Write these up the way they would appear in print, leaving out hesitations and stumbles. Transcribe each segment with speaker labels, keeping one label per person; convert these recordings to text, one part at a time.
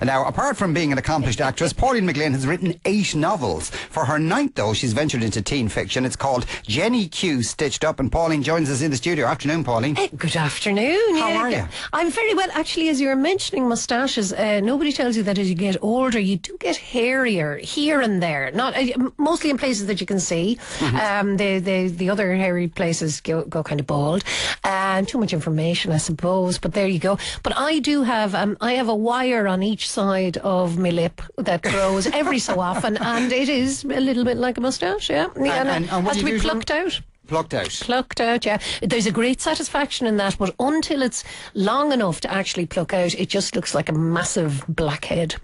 Speaker 1: Now, apart from being an accomplished actress, Pauline McLean has written 8 novels. For her 9th, though, she's ventured into teen fiction. It's called Jenny Q Stitched Up, and Pauline joins us in the studio. Afternoon, Pauline.
Speaker 2: Good afternoon.
Speaker 1: How are you?
Speaker 2: I'm very well. Actually, as you were mentioning moustaches, nobody tells you that as you get older, you do get hairier here and there. Not mostly in places that you can see. The other hairy places go kind of bald. Too much information, I suppose. But there you go. But I do have I have a wire on each side of my lip that grows every so often, and it is a little bit like a moustache. Yeah,
Speaker 1: and
Speaker 2: has to be plucked out.
Speaker 1: Plucked out,
Speaker 2: yeah. There's a great satisfaction in that, but until it's long enough to actually pluck out, it just looks like a massive blackhead.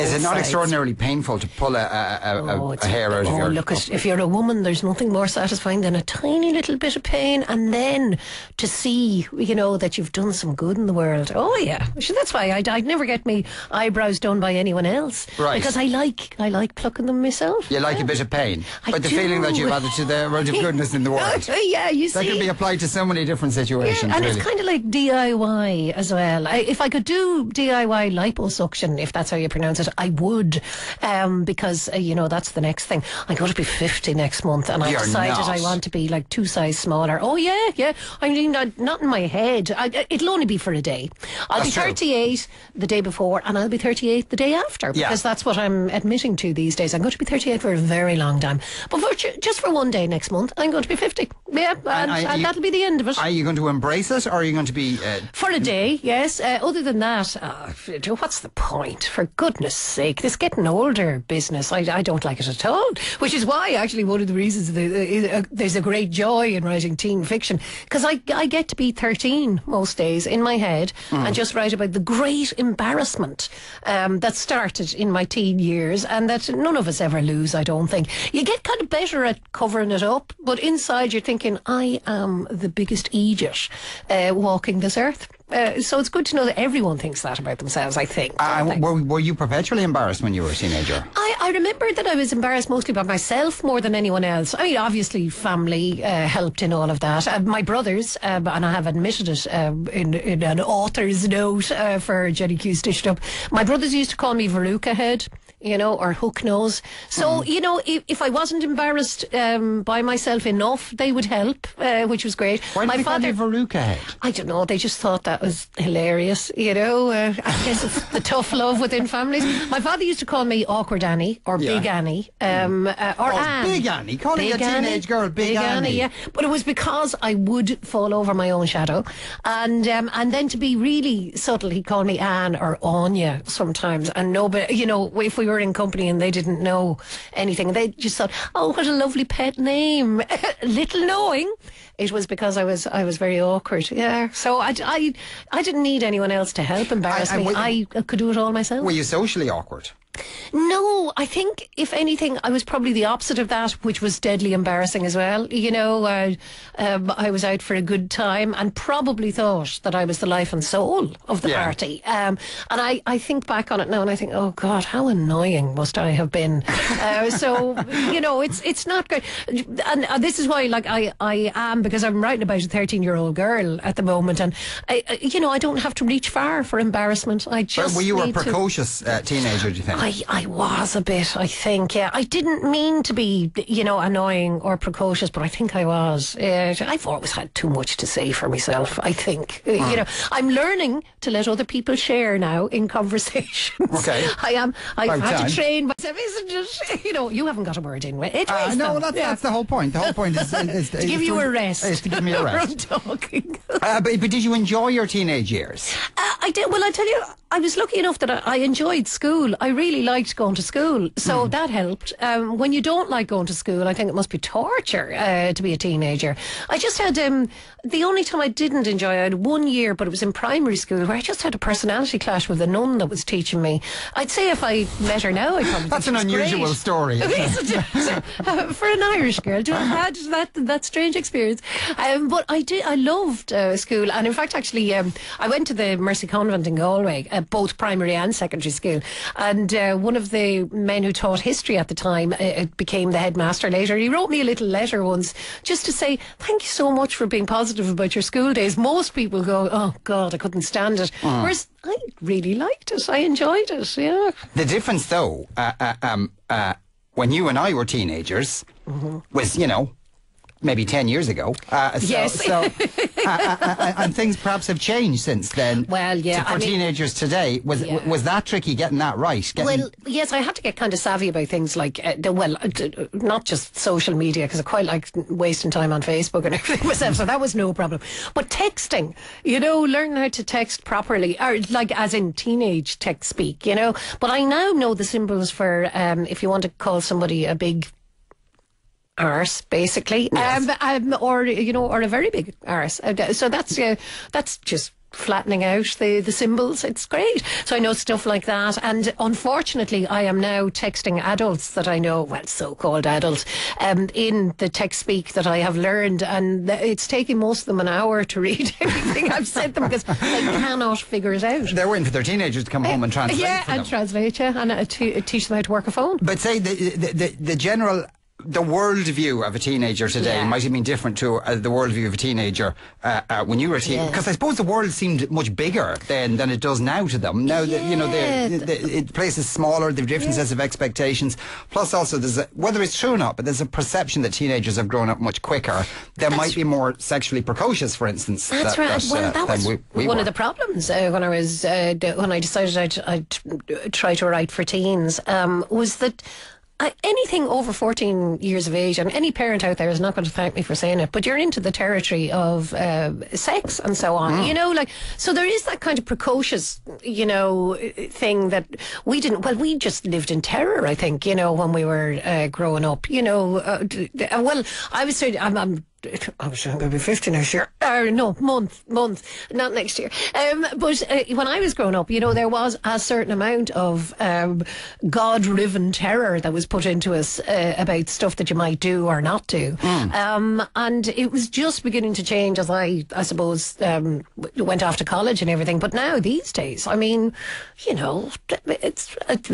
Speaker 1: Is it not extraordinarily painful to pull a hair out of your...
Speaker 2: Look, if you're a woman, there's nothing more satisfying than a tiny little bit of pain, and then to see, that you've done some good in the world. Oh, yeah. That's why I'd never get me eyebrows done by anyone else.
Speaker 1: Right.
Speaker 2: Because I like plucking them myself.
Speaker 1: You like a bit of pain.
Speaker 2: But
Speaker 1: the feeling that you've added to the amount of goodness in the world.
Speaker 2: Yeah, you see.
Speaker 1: That can be applied to so many different situations,
Speaker 2: and
Speaker 1: really.
Speaker 2: it's kind of like DIY as well. If I could do DIY liposuction, if that's how you pronounce it, I would, because that's the next thing. I'm going to be 50 next month, and I've decided I want to be like 2 sizes smaller. Oh yeah. I mean, not in my head. It'll only be for a day. I'll be 38 the day before, and I'll be 38 the day after, because that's what I'm admitting to these days. I'm going to be 38 for a very long time, but just for one day next month, I'm going to be 50. Yeah, and that'll be the end of it.
Speaker 1: Are you going to embrace it, or are you going to be
Speaker 2: for a day? Yes. Other than that, what's the point? For goodness sake. This getting older business, I don't like it at all. Which is why, actually, one of the reasons there's a great joy in writing teen fiction, because I get to be 13 most days in my head and just write about the great embarrassment that started in my teen years, and that none of us ever lose, I don't think. You get kind of better at covering it up, but inside you're thinking, I am the biggest idiot walking this earth. So it's good to know that everyone thinks that about themselves, I think.
Speaker 1: Were you perpetually embarrassed when you were a teenager?
Speaker 2: I remember that I was embarrassed mostly by myself more than anyone else. I mean, obviously family helped in all of that. My brothers, and I have admitted it in an author's note for Jenny Q Stitched Up, my brothers used to call me Veruca Head, or hook nose. So, if I wasn't embarrassed by myself enough, they would help, which was great.
Speaker 1: Why did they call you Veruca Head?
Speaker 2: I don't know, they just thought that was hilarious, I guess it's the tough love within families. My father used to call me Awkward Annie, or Big Annie, or Anne.
Speaker 1: Big Annie, calling a teenage girl Big Annie.
Speaker 2: Yeah. But it was because I would fall over my own shadow, and then to be really subtle, he'd call me Anne or Anya sometimes, and nobody, if we were in company and they didn't know anything, they just thought, oh, what a lovely pet name. Little knowing it was because I was very awkward. Yeah, so I didn't need anyone else to help embarrass me. I could do it all myself.
Speaker 1: Were you socially awkward?
Speaker 2: No, I think, if anything, I was probably the opposite of that, which was deadly embarrassing as well. I was out for a good time and probably thought that I was the life and soul of the party. And I think back on it now and I think, oh God, how annoying must I have been? It's not good. And this is why, I am, because I'm writing about a 13-year-old girl at the moment, and I don't have to reach far for embarrassment.
Speaker 1: Were you a precocious teenager, do you think?
Speaker 2: I was a bit, I think, yeah. I didn't mean to be, annoying or precocious, but I think I was. I've always had too much to say for myself, I think. I'm learning to let other people share now in conversations.
Speaker 1: Okay.
Speaker 2: I've had to train myself, isn't it? You haven't got a word in.
Speaker 1: No, that's the whole point. The whole point is
Speaker 2: to give you a rest.
Speaker 1: Is to give me a rest.
Speaker 2: from talking.
Speaker 1: But did you enjoy your teenage years?
Speaker 2: I did. Well, I tell you, I was lucky enough that I enjoyed school. I really liked going to school, so that helped. When you don't like going to school, I think it must be torture to be a teenager. I just had the only time I didn't enjoy, I had 1 year, but it was in primary school, where I just had a personality clash with the nun that was teaching me. I'd say if I met her now, I probably
Speaker 1: that's an unusual
Speaker 2: great.
Speaker 1: Story.
Speaker 2: For an Irish girl to have had that strange experience. But I loved school, and in fact, actually, I went to the Mercy Convent in Galway, both primary and secondary school, and one of the men who taught history at the time became the headmaster later. He wrote me a little letter once just to say, thank you so much for being positive about your school days. Most people go, oh God, I couldn't stand it. Whereas I really liked it. I enjoyed it, yeah.
Speaker 1: The difference though, when you and I were teenagers was, maybe 10 years ago.
Speaker 2: Yes.
Speaker 1: And things perhaps have changed since then.
Speaker 2: Well, yeah.
Speaker 1: For teenagers today, was that tricky getting that right?
Speaker 2: Well, yes, I had to get kind of savvy about things like, not just social media, because I quite like wasting time on Facebook and everything myself, so that was no problem. But texting, learning how to text properly, or like as in teenage text speak, But I now know the symbols for if you want to call somebody a big arse, basically,
Speaker 1: yes.
Speaker 2: or a very big arse. So that's just flattening out the symbols. It's great. So I know stuff like that, and unfortunately I am now texting adults that I know, well, so-called adults, in the text speak that I have learned, and it's taking most of them an hour to read everything I've sent them because they cannot figure it out.
Speaker 1: They're waiting for their teenagers to come home and translate
Speaker 2: translate, and teach them how to work a phone.
Speaker 1: But say the general... The worldview of a teenager today might have been different to the worldview of a teenager when you were a teen. Because I suppose the world seemed much bigger then than it does now to them. Now, the place is smaller, there are different sets of expectations. Plus also, whether it's true or not, but there's a perception that teenagers have grown up much quicker. They might be more sexually precocious, for instance.
Speaker 2: That's right. That was one of the problems when I decided I'd try to write for teens, was that anything over 14 years of age, and any parent out there is not going to thank me for saying it, but you're into the territory of sex and so on. So there is that kind of precocious, thing that we didn't. Well, we just lived in terror, I think, when we were growing up. Well, I was saying, I was going to be 50 next year. Month, not next year. But when I was growing up, there was a certain amount of God-riven terror that was put into us about stuff that you might do or not do. And it was just beginning to change as I suppose, went off to college and everything. But now, these days, I mean,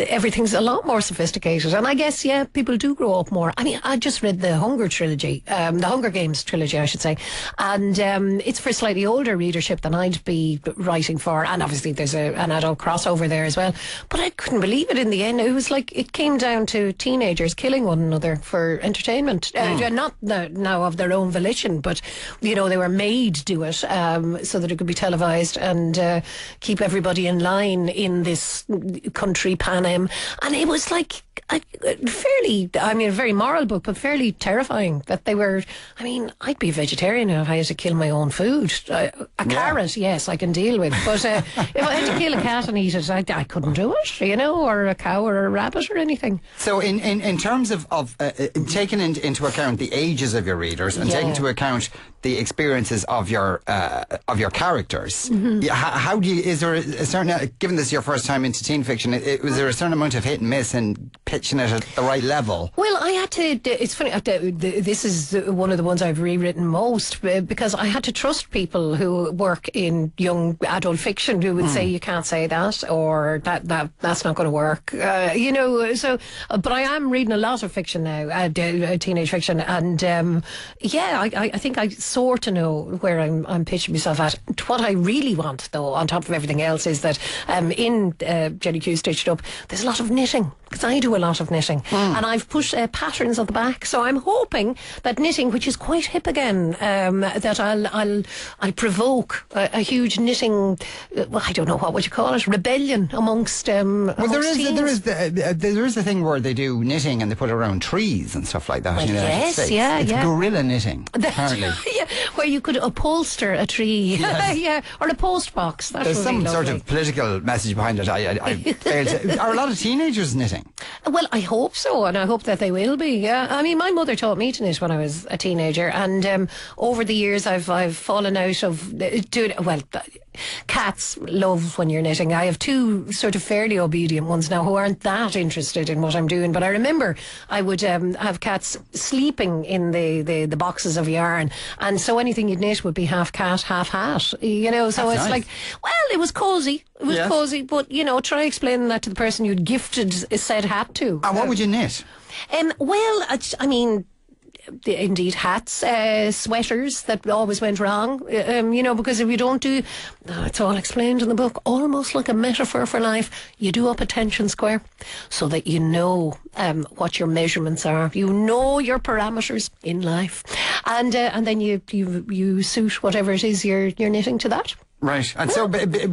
Speaker 2: everything's a lot more sophisticated. And I guess, people do grow up more. I mean, I just read the Hunger trilogy, the Hunger Games trilogy, I should say, and it's for slightly older readership than I'd be writing for, and obviously there's an adult crossover there as well, but I couldn't believe it in the end. It was like it came down to teenagers killing one another for entertainment, not now of their own volition, but they were made do it so that it could be televised and keep everybody in line in this country Panem, and it was like a very moral book, but fairly terrifying that they were. I mean, I'd be a vegetarian if I had to kill my own food. A carrot, yes, I can deal with. But if I had to kill a cat and eat it, I couldn't do it, or a cow or a rabbit or anything.
Speaker 1: So in terms of taking into account the ages of your readers and taking into account the experiences of your characters, how do you, is there a certain, given this is your first time into teen fiction, was there a certain amount of hit and miss and pitching it at the right level?
Speaker 2: Well, I had to, it's funny, this is one of the ones I've rewritten most, because I had to trust people who work in young adult fiction who would say you can't say that, or that's not going to work, so, but I am reading a lot of fiction now, teenage fiction, and I think I sort of know where I'm pitching myself at. What I really want, though, on top of everything else, is that in Jenny Q Stitched Up, there's a lot of knitting, because I do a lot of knitting, and I've put patterns on the back, so I'm hoping that knitting, which is quite hip again, that I'll provoke a huge knitting, I don't know, what would you call it, rebellion amongst teens.
Speaker 1: There is a thing where they do knitting and they put it around trees and stuff like that.
Speaker 2: Well, yes,
Speaker 1: it's guerrilla knitting, apparently.
Speaker 2: Where you could upholster a tree,
Speaker 1: yes.
Speaker 2: or a post box. That
Speaker 1: There's some sort of political message behind it. I failed to. Are a lot of teenagers knitting?
Speaker 2: Well, I hope so, and I hope that they will be. Yeah, I mean, my mother taught me to knit when I was a teenager, and over the years, I've fallen out of doing. Well, cats love when you're knitting. I have two sort of fairly obedient ones now who aren't that interested in what I'm doing. But I remember I would have cats sleeping in the boxes of yarn, and so anything you'd knit would be half cat, half hat. You know, so
Speaker 1: That's
Speaker 2: it's
Speaker 1: nice.
Speaker 2: like, well, it was cosy. It was
Speaker 1: Yes.
Speaker 2: cosy, but you know, try explaining that to the person you'd gifted a said hat to.
Speaker 1: And what would you knit?
Speaker 2: Well, I mean, indeed, hats, sweaters that always went wrong. You know, because if you don't do, it's all explained in the book, almost like a metaphor for life. You do up a tension square so that you know what your measurements are. You know your parameters in life, and then you suit whatever it is you're knitting to that.
Speaker 1: Right. And so,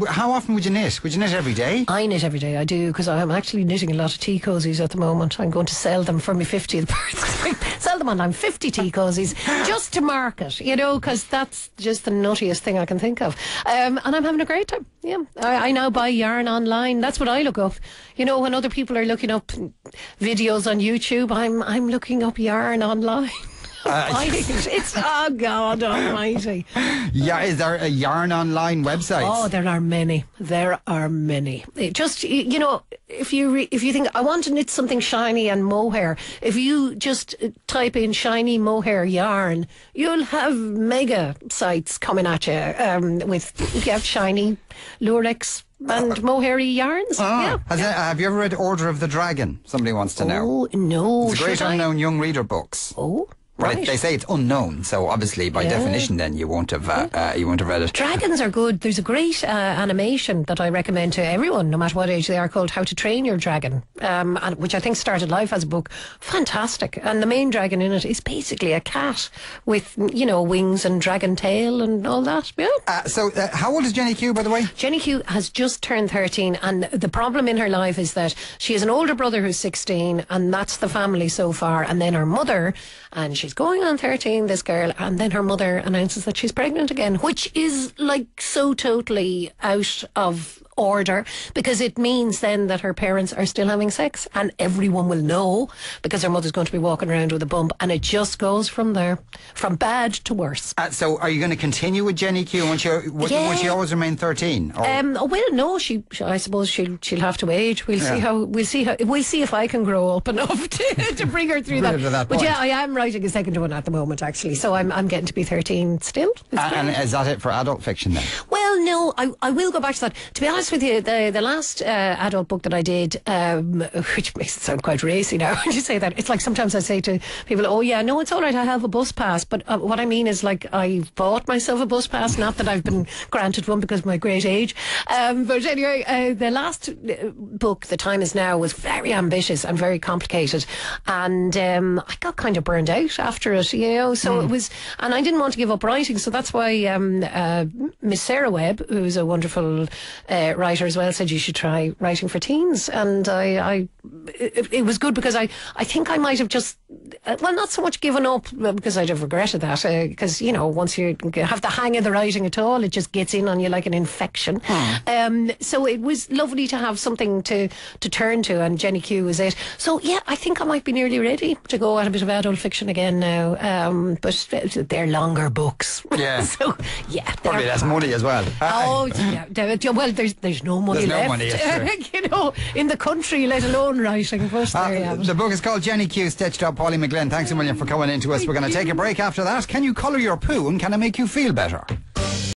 Speaker 1: how often would you knit? Would you knit every day?
Speaker 2: I knit every day, I do, because I'm actually knitting a lot of tea cosies at the moment. I'm going to sell them for my 50th birthday. Sell them online, 50 tea cosies, just to market, you know, because that's just the nuttiest thing I can think of. And I'm having a great time, yeah. I now buy yarn online. That's what I look up. You know, when other people are looking up videos on YouTube, I'm looking up yarn online. It's oh God Almighty!
Speaker 1: Yeah, is there a yarn online website?
Speaker 2: Oh, there are many. There are many. Just you know, if you think I want to knit something shiny and mohair, if you just type in shiny mohair yarn, you'll have mega sites coming at you with shiny lurex and mohairy yarns. Yeah.
Speaker 1: Have you ever read Order of the Dragon? Somebody wants to know.
Speaker 2: Oh no!
Speaker 1: It's a great unknown young reader books.
Speaker 2: Oh.
Speaker 1: Right. They say it's unknown, so obviously by definition then you won't have read it.
Speaker 2: Dragons are good. There's a great animation that I recommend to everyone, no matter what age they are, called How to Train Your Dragon, and which I think started life as a book. Fantastic. And the main dragon in it is basically a cat with, you know, wings and dragon tail and all that. Yeah.
Speaker 1: So how old is Jenny Q, by the way?
Speaker 2: Jenny Q has just turned 13, and the problem in her life is that she has an older brother who's 16, and that's the family so far, and then her mother, and she's going on 13, this girl, and then her mother announces that she's pregnant again, which is like so totally out of order, because it means then that her parents are still having sex, and everyone will know because her mother's going to be walking around with a bump, and it just goes from there, from bad to worse.
Speaker 1: So are you going to continue with Jenny Q? Will she always remain 13?
Speaker 2: Well, no, I suppose she'll have to age. We'll see if I can grow up enough to bring her through that. But yeah, I am writing a second one at the moment, actually, so I'm getting to be 13 still.
Speaker 1: And is that it for adult fiction then?
Speaker 2: Well, no, I will go back to that. To be honest with you, the last adult book that I did, which makes it sound quite racy now when you say that, it's like sometimes I say to people, oh yeah, no, it's all right, I have a bus pass, but what I mean is, like, I bought myself a bus pass, not that I've been granted one because of my great age. But anyway, the last book, The Time Is Now, was very ambitious and very complicated, and I got kind of burned out after it, you know, so it was, and I didn't want to give up writing, so that's why Miss Sarah Webb, who's a wonderful writer as well, said you should try writing for teens, and it was good, because I think I might have just not so much given up, because I'd have regretted that, because you know, once you have the hang of the writing at all, it just gets in on you like an infection. So it was lovely to have something to turn to, and Jenny Q was it. So yeah, I think I might be nearly ready to go at a bit of adult fiction again now, but they're longer books.
Speaker 1: Yeah.
Speaker 2: So yeah,
Speaker 1: probably less money as well.
Speaker 2: Oh yeah, well, there's no money left.
Speaker 1: Money, yes,
Speaker 2: you know, in the country, let alone writing. But there you have it.
Speaker 1: The book is called Jenny Q, Stitched Up. Pauline McGlynn, thanks a million for coming in to us. We're going to take a break after that. Can you colour your poo, and can it make you feel better?